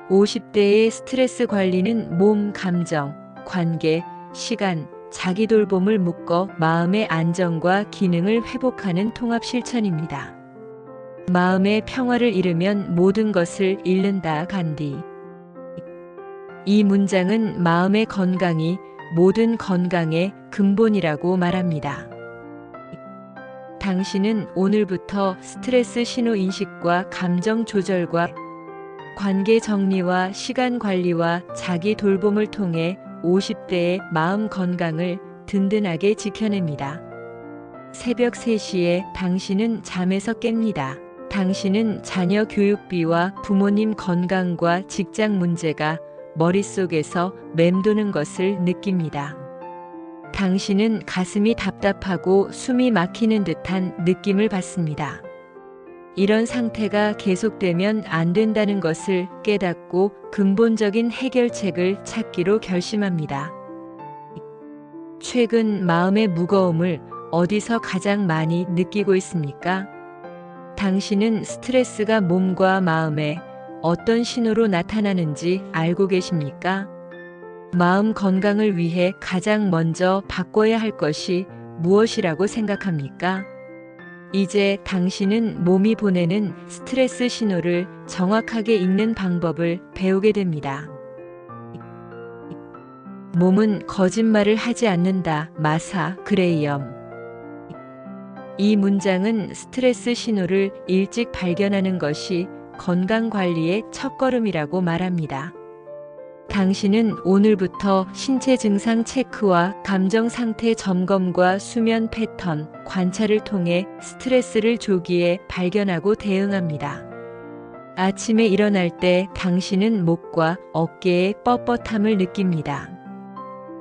50대의 스트레스 관리는 몸, 감정, 관계, 시간, 자기 돌봄을 묶어 마음의 안정과 기능을 회복하는 통합 실천입니다. 마음의 평화를 잃으면 모든 것을 잃는다. 간디. 이 문장은 마음의 건강이 모든 건강의 근본이라고 말합니다. 당신은 오늘부터 스트레스 신호 인식과 감정 조절과 관계 정리와 시간 관리와 자기 돌봄을 통해 50대의 마음 건강을 든든하게 지켜냅니다. 새벽 3시에 당신은 잠에서 깹니다. 당신은 자녀 교육비와 부모님 건강과 직장 문제가 머릿속에서 맴도는 것을 느낍니다. 당신은 가슴이 답답하고 숨이 막히는 듯한 느낌을 받습니다. 이런 상태가 계속되면 안 된다는 것을 깨닫고 근본적인 해결책을 찾기로 결심합니다. 최근 마음의 무거움을 어디서 가장 많이 느끼고 있습니까? 당신은 스트레스가 몸과 마음에 어떤 신호로 나타나는지 알고 계십니까? 마음 건강을 위해 가장 먼저 바꿔야 할 것이 무엇이라고 생각합니까? 이제 당신은 몸이 보내는 스트레스 신호를 정확하게 읽는 방법을 배우게 됩니다. 몸은 거짓말을 하지 않는다. 마사 그레이엄. 이 문장은 스트레스 신호를 일찍 발견하는 것이 건강 관리의 첫걸음이라고 말합니다. 당신은 오늘부터 신체 증상 체크와 감정 상태 점검과 수면 패턴, 관찰을 통해 스트레스를 조기에 발견하고 대응합니다. 아침에 일어날 때 당신은 목과 어깨의 뻣뻣함을 느낍니다.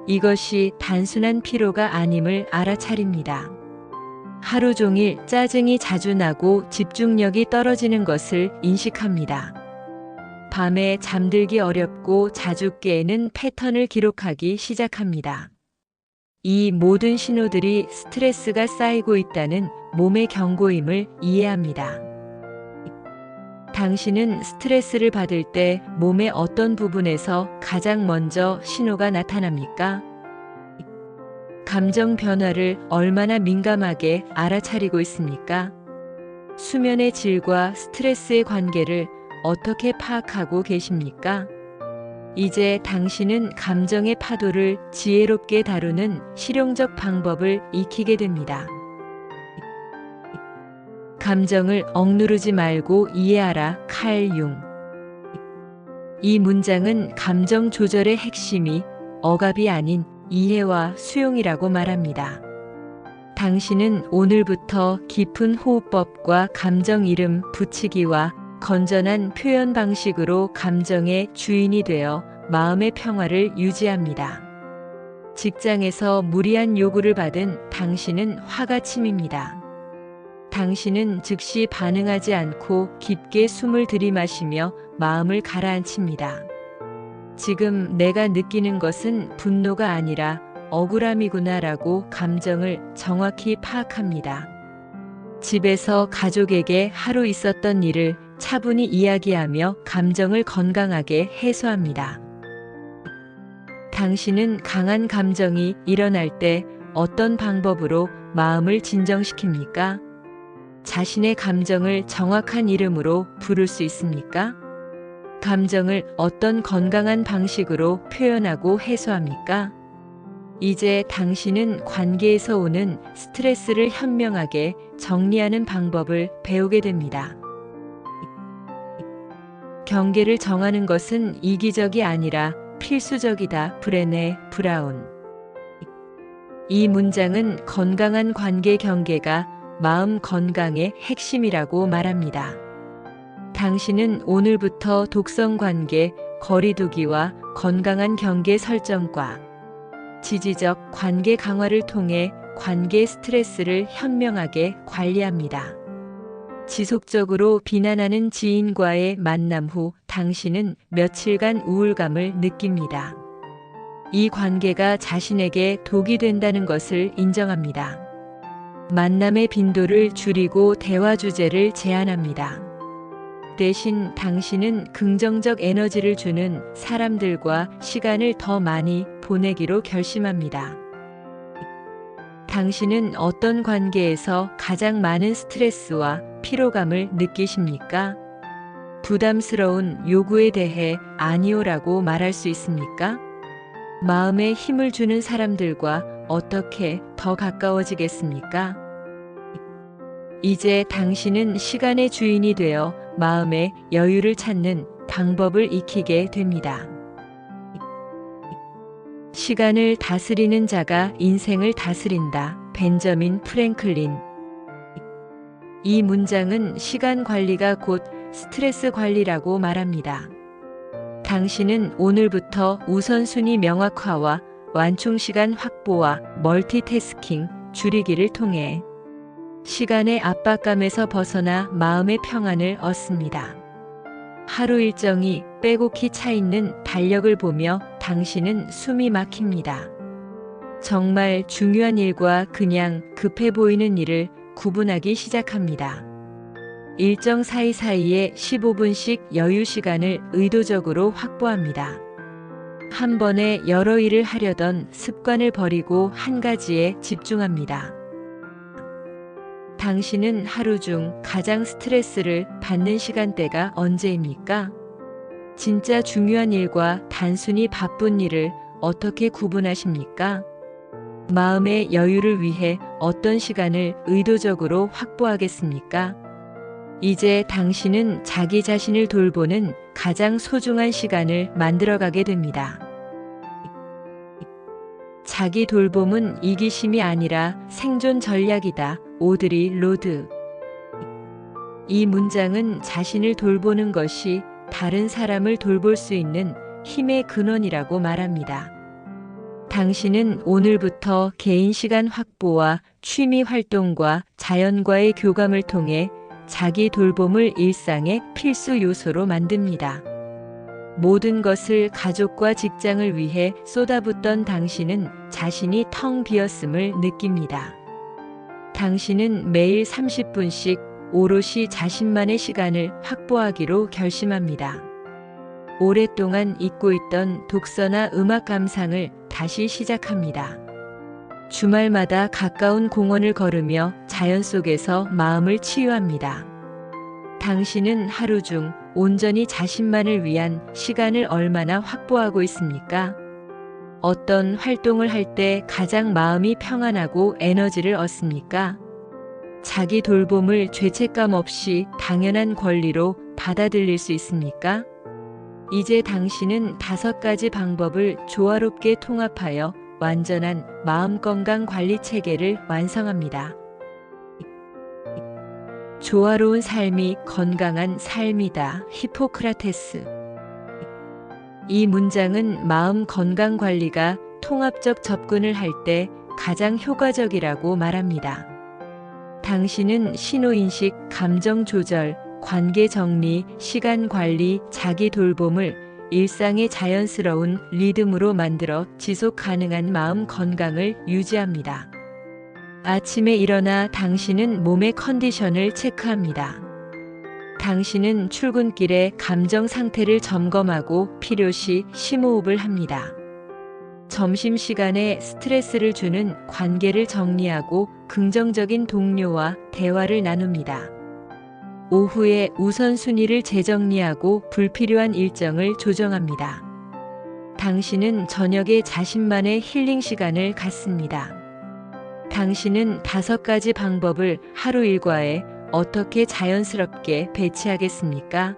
이것이 단순한 피로가 아님을 알아차립니다. 하루 종일 짜증이 자주 나고 집중력이 떨어지는 것을 인식합니다. 밤에 잠들기 어렵고 자주 깨는 패턴을 기록하기 시작합니다. 이 모든 신호들이 스트레스가 쌓이고 있다는 몸의 경고임을 이해합니다. 당신은 스트레스를 받을 때 몸의 어떤 부분에서 가장 먼저 신호가 나타납니까? 감정 변화를 얼마나 민감하게 알아차리고 있습니까? 수면의 질과 스트레스의 관계를 어떻게 파악하고 계십니까? 이제 당신은 감정의 파도를 지혜롭게 다루는 실용적 방법을 익히게 됩니다. 감정을 억누르지 말고 이해하라. 칼 융. 이 문장은 감정 조절의 핵심이 억압이 아닌 이해와 수용이라고 말합니다. 당신은 오늘부터 깊은 호흡법과 감정 이름 붙이기와 건전한 표현 방식으로 감정의 주인이 되어 마음의 평화를 유지합니다. 직장에서 무리한 요구를 받은 당신은 화가 치밉니다. 당신은 즉시 반응하지 않고 깊게 숨을 들이마시며 마음을 가라앉힙니다. 지금 내가 느끼는 것은 분노가 아니라 억울함이구나라고 감정을 정확히 파악합니다. 집에서 가족에게 하루 있었던 일을 차분히 이야기하며 감정을 건강하게 해소합니다. 당신은 강한 감정이 일어날 때 어떤 방법으로 마음을 진정시킵니까? 자신의 감정을 정확한 이름으로 부를 수 있습니까? 감정을 어떤 건강한 방식으로 표현하고 해소합니까? 이제 당신은 관계에서 오는 스트레스를 현명하게 정리하는 방법을 배우게 됩니다. 경계를 정하는 것은 이기적이 아니라 필수적이다. 브레네 브라운. 이 문장은 건강한 관계 경계가 마음 건강의 핵심이라고 말합니다. 당신은 오늘부터 독성 관계, 거리두기와 건강한 경계 설정과 지지적 관계 강화를 통해 관계 스트레스를 현명하게 관리합니다. 지속적으로 비난하는 지인과의 만남 후 당신은 며칠간 우울감을 느낍니다. 이 관계가 자신에게 독이 된다는 것을 인정합니다. 만남의 빈도를 줄이고 대화 주제를 제한합니다. 대신 당신은 긍정적 에너지를 주는 사람들과 시간을 더 많이 보내기로 결심합니다. 당신은 어떤 관계에서 가장 많은 스트레스와 피로감을 느끼십니까? 부담스러운 요구에 대해 아니오라고 말할 수 있습니까? 마음에 힘을 주는 사람들과 어떻게 더 가까워지겠습니까? 이제 당신은 시간의 주인이 되어 마음의 여유를 찾는 방법을 익히게 됩니다. 시간을 다스리는 자가 인생을 다스린다. 벤저민 프랭클린. 이 문장은 시간 관리가 곧 스트레스 관리라고 말합니다. 당신은 오늘부터 우선순위 명확화와 완충시간 확보와 멀티태스킹, 줄이기를 통해 시간의 압박감에서 벗어나 마음의 평안을 얻습니다. 하루 일정이 빼곡히 차 있는 달력을 보며 당신은 숨이 막힙니다. 정말 중요한 일과 그냥 급해 보이는 일을 구분하기 시작합니다. 일정 사이사이에 15분씩 여유 시간을 의도적으로 확보합니다. 한 번에 여러 일을 하려던 습관을 버리고 한 가지에 집중합니다. 당신은 하루 중 가장 스트레스를 받는 시간대가 언제입니까? 진짜 중요한 일과 단순히 바쁜 일을 어떻게 구분하십니까? 마음의 여유를 위해 어떤 시간을 의도적으로 확보하겠습니까? 이제 당신은 자기 자신을 돌보는 가장 소중한 시간을 만들어가게 됩니다. 자기 돌봄은 이기심이 아니라 생존 전략이다. 오드리 로드. 이 문장은 자신을 돌보는 것이 다른 사람을 돌볼 수 있는 힘의 근원이라고 말합니다. 당신은 오늘부터 개인 시간 확보와 취미 활동과 자연과의 교감을 통해 자기 돌봄을 일상의 필수 요소로 만듭니다. 모든 것을 가족과 직장을 위해 쏟아붓던 당신은 자신이 텅 비었음을 느낍니다. 당신은 매일 30분씩 오롯이 자신만의 시간을 확보하기로 결심합니다. 오랫동안 잊고 있던 독서나 음악 감상을 다시 시작합니다. 주말마다 가까운 공원을 걸으며 자연 속에서 마음을 치유합니다. 당신은 하루 중 온전히 자신만을 위한 시간을 얼마나 확보하고 있습니까? 어떤 활동을 할 때 가장 마음이 평안하고 에너지를 얻습니까? 자기 돌봄을 죄책감 없이 당연한 권리로 받아들일 수 있습니까? 이제 당신은 5가지 방법을 조화롭게 통합하여 완전한 마음건강 관리 체계를 완성합니다. 조화로운 삶이 건강한 삶이다. 히포크라테스. 이 문장은 마음 건강 관리가 통합적 접근을 할 때 가장 효과적이라고 말합니다. 당신은 신호인식, 감정 조절, 관계 정리, 시간 관리, 자기 돌봄을 일상의 자연스러운 리듬으로 만들어 지속 가능한 마음 건강을 유지합니다. 아침에 일어나 당신은 몸의 컨디션을 체크합니다. 당신은 출근길에 감정 상태를 점검하고 필요시 심호흡을 합니다. 점심시간에 스트레스를 주는 관계를 정리하고 긍정적인 동료와 대화를 나눕니다. 오후에 우선순위를 재정리하고 불필요한 일정을 조정합니다. 당신은 저녁에 자신만의 힐링 시간을 갖습니다. 당신은 5가지 방법을 하루 일과에 어떻게 자연스럽게 배치하겠습니까?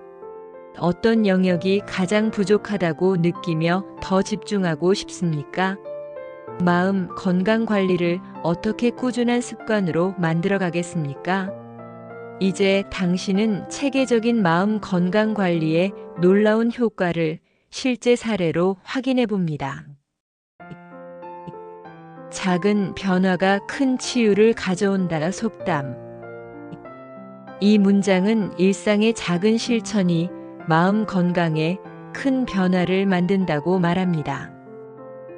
어떤 영역이 가장 부족하다고 느끼며 더 집중하고 싶습니까? 마음 건강 관리를 어떻게 꾸준한 습관으로 만들어 가겠습니까? 이제 당신은 체계적인 마음 건강 관리의 놀라운 효과를 실제 사례로 확인해 봅니다. 작은 변화가 큰 치유를 가져온다. 속담. 이 문장은 일상의 작은 실천이 마음 건강에 큰 변화를 만든다고 말합니다.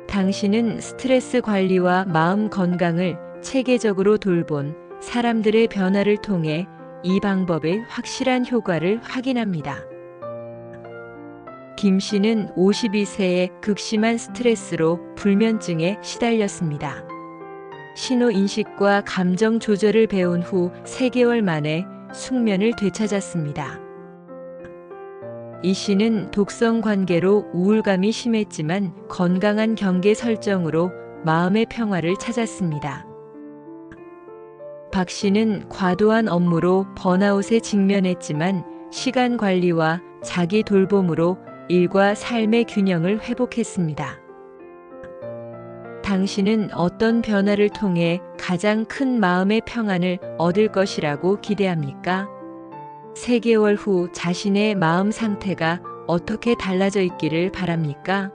당신은 스트레스 관리와 마음 건강을 체계적으로 돌본 사람들의 변화를 통해 이 방법의 확실한 효과를 확인합니다. 김 씨는 52세에 극심한 스트레스로 불면증에 시달렸습니다. 신호 인식과 감정 조절을 배운 후 3개월 만에 숙면을 되찾았습니다. 이 씨는 독성 관계로 우울감이 심했지만 건강한 경계 설정으로 마음의 평화를 찾았습니다. 박 씨는 과도한 업무로 번아웃에 직면했지만 시간 관리와 자기 돌봄으로 일과 삶의 균형을 회복했습니다. 당신은 어떤 변화를 통해 가장 큰 마음의 평안을 얻을 것이라고 기대합니까? 3개월 후 자신의 마음 상태가 어떻게 달라져 있기를 바랍니까?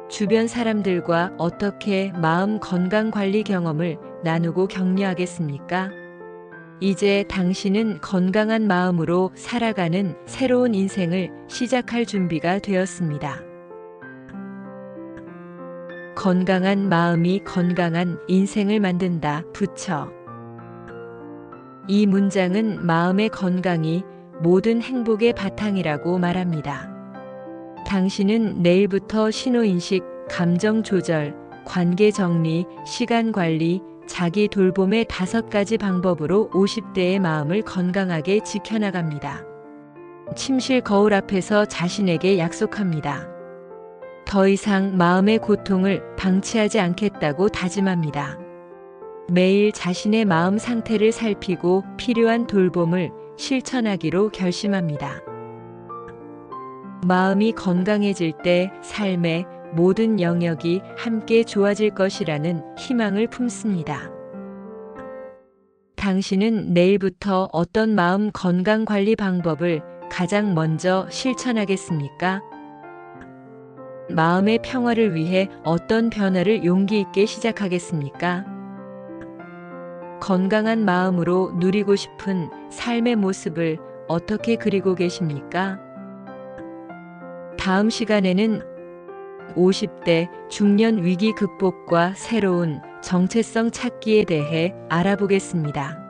주변 사람들과 어떻게 마음 건강 관리 경험을 나누고 격려하겠습니까? 이제 당신은 건강한 마음으로 살아가는 새로운 인생을 시작할 준비가 되었습니다. 건강한 마음이 건강한 인생을 만든다. 부처. 이 문장은 마음의 건강이 모든 행복의 바탕이라고 말합니다. 당신은 내일부터 신호인식, 감정 조절, 관계 정리, 시간 관리, 자기 돌봄의 5가지 방법으로 50대의 마음을 건강하게 지켜나갑니다. 침실 거울 앞에서 자신에게 약속합니다. 더 이상 마음의 고통을 방치하지 않겠다고 다짐합니다. 매일 자신의 마음 상태를 살피고 필요한 돌봄을 실천하기로 결심합니다. 마음이 건강해질 때 삶의 모든 영역이 함께 좋아질 것이라는 희망을 품습니다. 당신은 내일부터 어떤 마음 건강 관리 방법을 가장 먼저 실천하겠습니까? 마음의 평화를 위해 어떤 변화를 용기 있게 시작하겠습니까? 건강한 마음으로 누리고 싶은 삶의 모습을 어떻게 그리고 계십니까? 다음 시간에는 50대 중년 위기 극복과 새로운 정체성 찾기에 대해 알아보겠습니다.